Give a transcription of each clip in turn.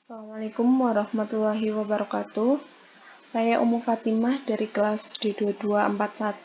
Assalamualaikum warahmatullahi wabarakatuh. Saya Ummu Fatimah dari kelas D2241.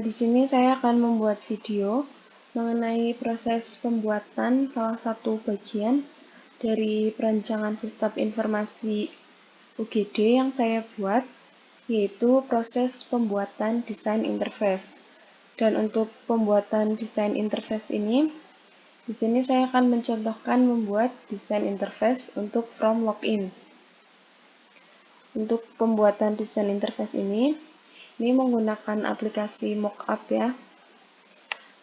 Di sini saya akan membuat video mengenai proses pembuatan salah satu bagian dari perancangan sistem informasi UGD yang saya buat, yaitu proses pembuatan desain interface. Dan untuk pembuatan desain interface ini, di sini saya akan mencontohkan membuat desain interface untuk from login. Untuk pembuatan desain interface ini menggunakan aplikasi mockup ya.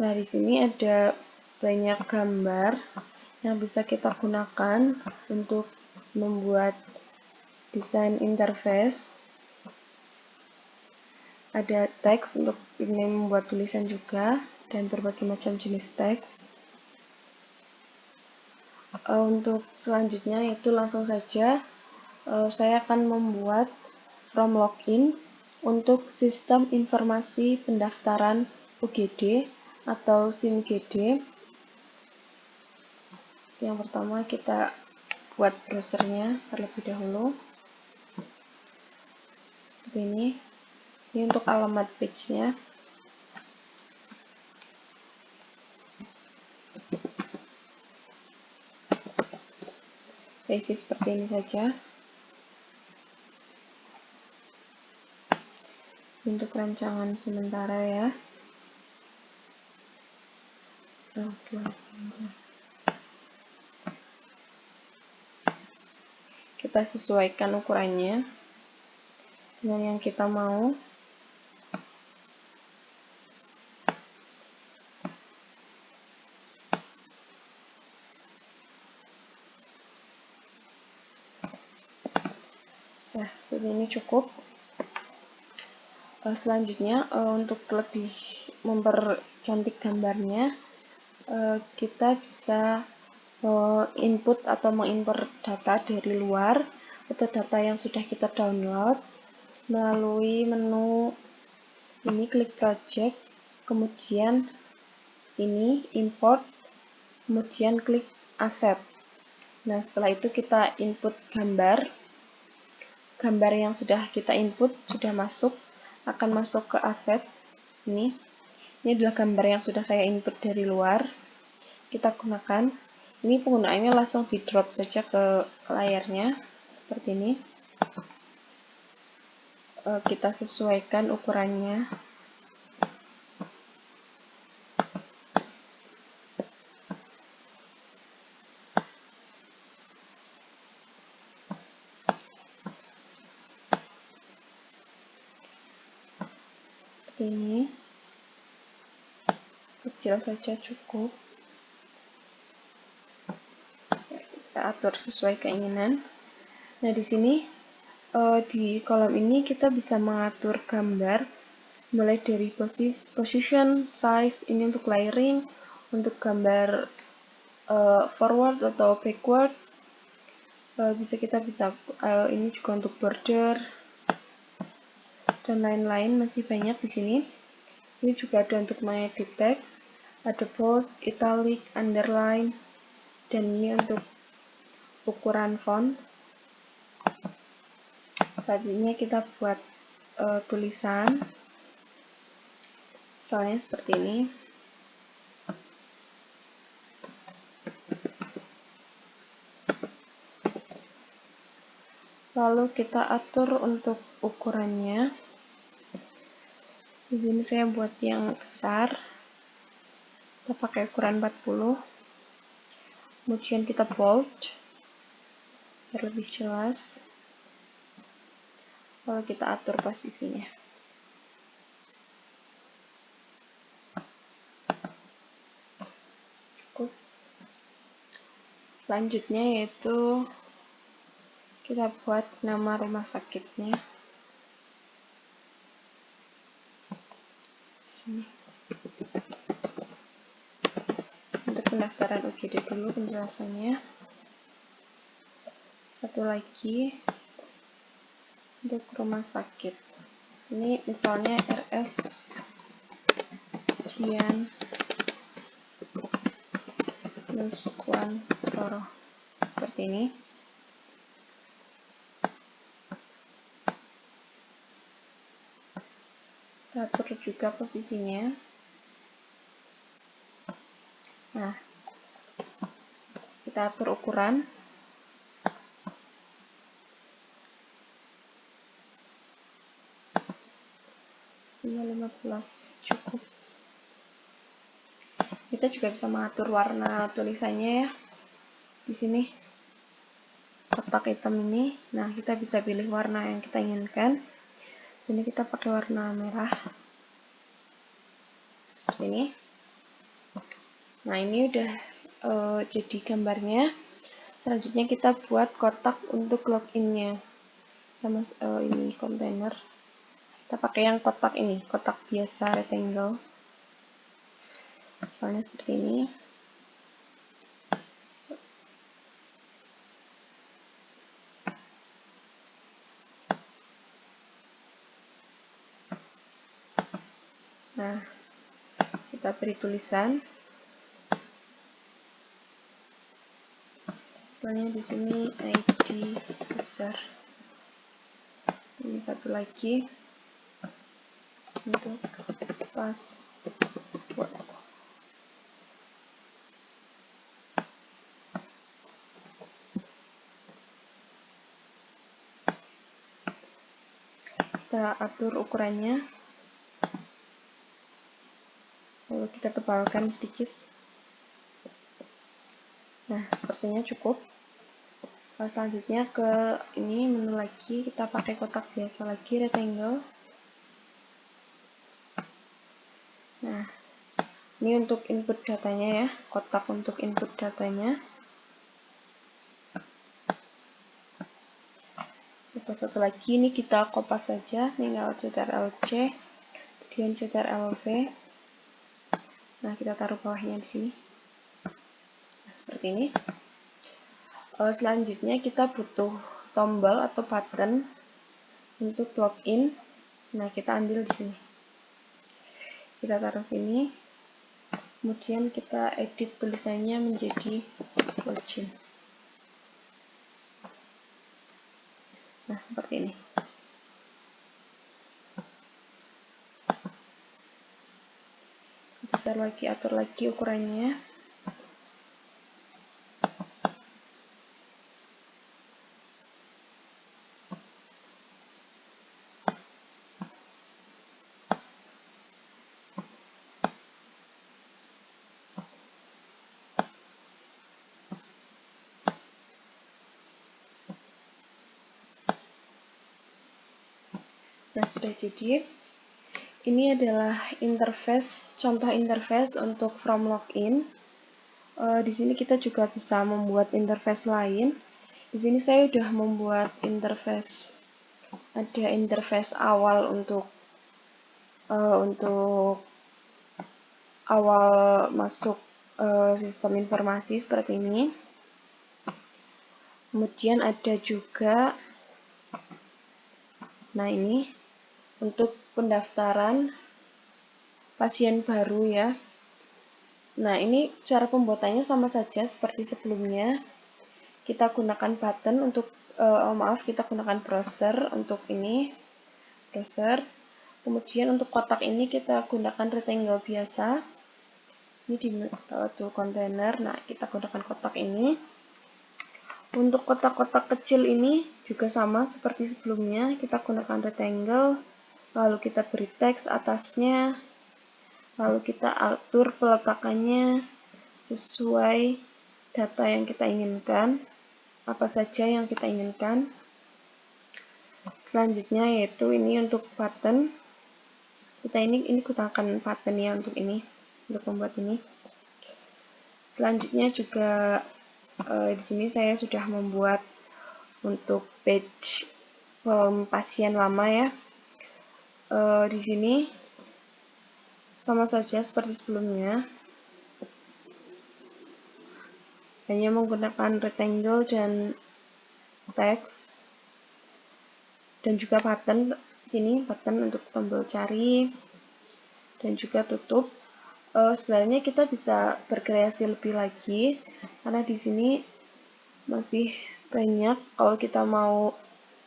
Nah, di sini ada banyak gambar yang bisa kita gunakan untuk membuat desain interface. Ada teks untuk ini membuat tulisan juga dan berbagai macam jenis teks. Untuk selanjutnya itu langsung saja saya akan membuat from login untuk sistem informasi pendaftaran UGD atau SIMGD. Yang pertama kita buat browsernya terlebih dahulu. Seperti ini. Ini untuk alamat page-nya. Isi seperti ini saja. Untuk rancangan sementara ya. Kita sesuaikan ukurannya dengan yang kita mau. Nah, seperti ini cukup. Selanjutnya, untuk lebih mempercantik gambarnya, kita bisa input atau mengimport data dari luar atau data yang sudah kita download melalui menu ini, klik project, kemudian ini import, kemudian klik asset. Nah, setelah itu kita input gambar yang sudah kita input sudah masuk, akan masuk ke aset. Ini adalah gambar yang sudah saya input dari luar. Kita gunakan. Ini penggunaannya langsung di drop saja ke layarnya seperti ini. Kita sesuaikan ukurannya. Seperti ini. Kecil saja cukup. Kita atur sesuai keinginan. Nah, di sini di kolom ini kita bisa mengatur gambar mulai dari position, size, ini untuk layering, untuk gambar forward atau backward. Kita bisa ini juga untuk border dan lain-lain, masih banyak di sini. Ini juga ada untuk mengedit teks, ada bold, italic, underline, dan ini untuk ukuran font. Selanjutnya kita buat tulisan, misalnya seperti ini. Lalu kita atur untuk ukurannya. Di sini saya buat yang besar. Kita pakai ukuran 40. Kemudian kita bold biar lebih jelas. Lalu kita atur posisinya. Cukup. Selanjutnya yaitu kita buat nama rumah sakitnya. Sini. Untuk pendaftaran UGD dulu penjelasannya. Satu lagi untuk rumah sakit. Ini misalnya RS Dian Nuswantoro. seperti ini. Kita atur juga posisinya. Nah, kita atur ukuran. Ini 15 cukup. Kita juga bisa mengatur warna tulisannya ya. Di sini kotak hitam ini, nah kita bisa pilih warna yang kita inginkan. Sini kita pakai warna merah. Seperti ini. Nah, ini udah jadi gambarnya. Selanjutnya kita buat kotak untuk loginnya. Sama ini kontainer. Kita pakai yang kotak ini, kotak biasa rectangle. Misalnya seperti ini. Nah, kita beri tulisan. Misalnya di sini ID besar. Ini satu lagi untuk password. Kita atur ukurannya, lalu kita tebalkan sedikit. Nah, sepertinya cukup. Selanjutnya ke ini menu lagi, kita pakai kotak biasa lagi, rectangle. Nah, ini untuk input datanya ya, kotak untuk input datanya. Untuk satu lagi, ini kita kopas saja, tinggal Ctrl+C, kemudian Ctrl+V. Nah, kita taruh bawahnya di sini. Nah, seperti ini. Selanjutnya kita butuh tombol atau button untuk login. Nah, kita ambil di sini. Kita taruh sini. Kemudian kita edit tulisannya menjadi login. Nah, seperti ini. Besar lagi, atur lagi ukurannya. Nah, sudah jadi. Ini adalah interface, contoh interface untuk from login. Di sini kita juga bisa membuat interface lain. Di sini saya sudah membuat interface, ada interface awal untuk awal masuk sistem informasi seperti ini. Kemudian ada juga, nah ini untuk pendaftaran pasien baru ya. Nah, ini cara pembuatannya sama saja seperti sebelumnya. Kita gunakan button untuk, kita gunakan browser untuk ini, browser. Kemudian untuk kotak ini kita gunakan rectangle biasa. Ini di tool container, nah kita gunakan kotak ini. Untuk kotak-kotak kecil ini juga sama seperti sebelumnya, kita gunakan rectangle, lalu kita beri teks atasnya, lalu kita atur peletakannya sesuai data yang kita inginkan, apa saja yang kita inginkan. Selanjutnya yaitu ini untuk button. Kita ini gunakan button ya untuk ini, untuk membuat ini. Selanjutnya juga di sini saya sudah membuat untuk page form pasien lama ya. Di sini sama saja seperti sebelumnya, hanya menggunakan rectangle dan teks, dan juga button. Ini button untuk tombol cari dan juga tutup. Sebenarnya kita bisa berkreasi lebih lagi karena di sini masih banyak. Kalau kita mau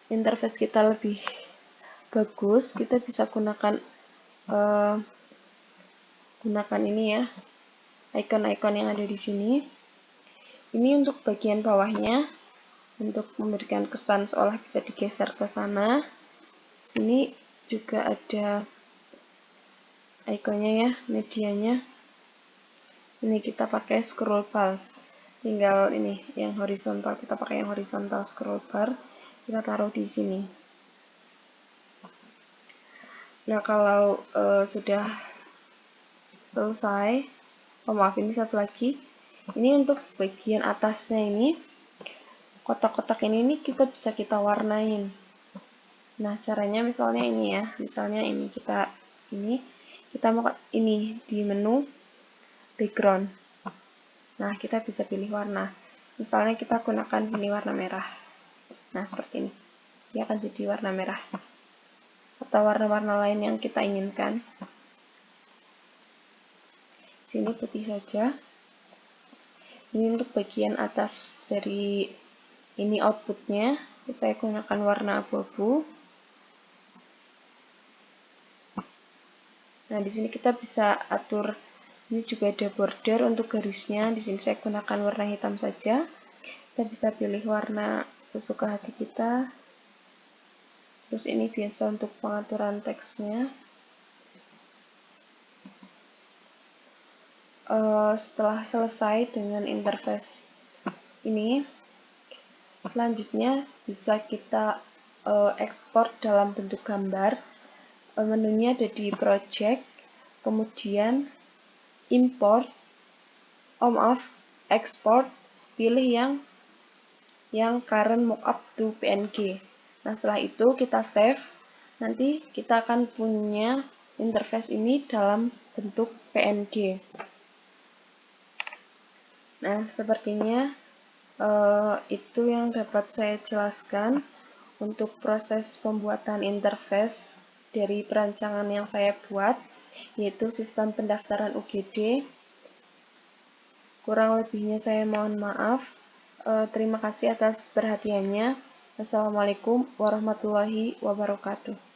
interface kita lebih bagus, kita bisa gunakan ini ya, icon-icon yang ada di sini. Ini untuk bagian bawahnya, untuk memberikan kesan seolah bisa digeser ke sana. Sini juga ada ikonnya ya, medianya. Ini kita pakai scroll bar. Tinggal ini yang horizontal, kita pakai yang horizontal scroll bar. Kita taruh di sini. Nah, kalau sudah selesai, maaf, ini satu lagi. Ini untuk bagian atasnya ini, kotak-kotak ini kita bisa kita warnain. Nah, caranya misalnya ini ya, misalnya ini kita mau ini di menu background. Nah, kita bisa pilih warna. Misalnya kita gunakan sini warna merah. Nah, seperti ini. Dia akan jadi warna merah. Atau warna-warna lain yang kita inginkan. Sini putih saja. Ini untuk bagian atas dari ini outputnya. Saya gunakan warna abu-abu. Nah, di sini kita bisa atur. Ini juga ada border untuk garisnya. Di sini saya gunakan warna hitam saja. Kita bisa pilih warna sesuka hati kita. Terus ini biasa untuk pengaturan teksnya. Setelah selesai dengan interface ini, selanjutnya bisa kita ekspor dalam bentuk gambar. Menunya ada di project, kemudian import, export, pilih yang current mockup to PNG. Nah, setelah itu kita save. Nanti kita akan punya interface ini dalam bentuk PNG. Nah, sepertinya itu yang dapat saya jelaskan untuk proses pembuatan interface dari perancangan yang saya buat, yaitu sistem pendaftaran UGD. Kurang lebihnya saya mohon maaf. Terima kasih atas perhatiannya. Wassalamualaikum warahmatullahi wabarakatuh.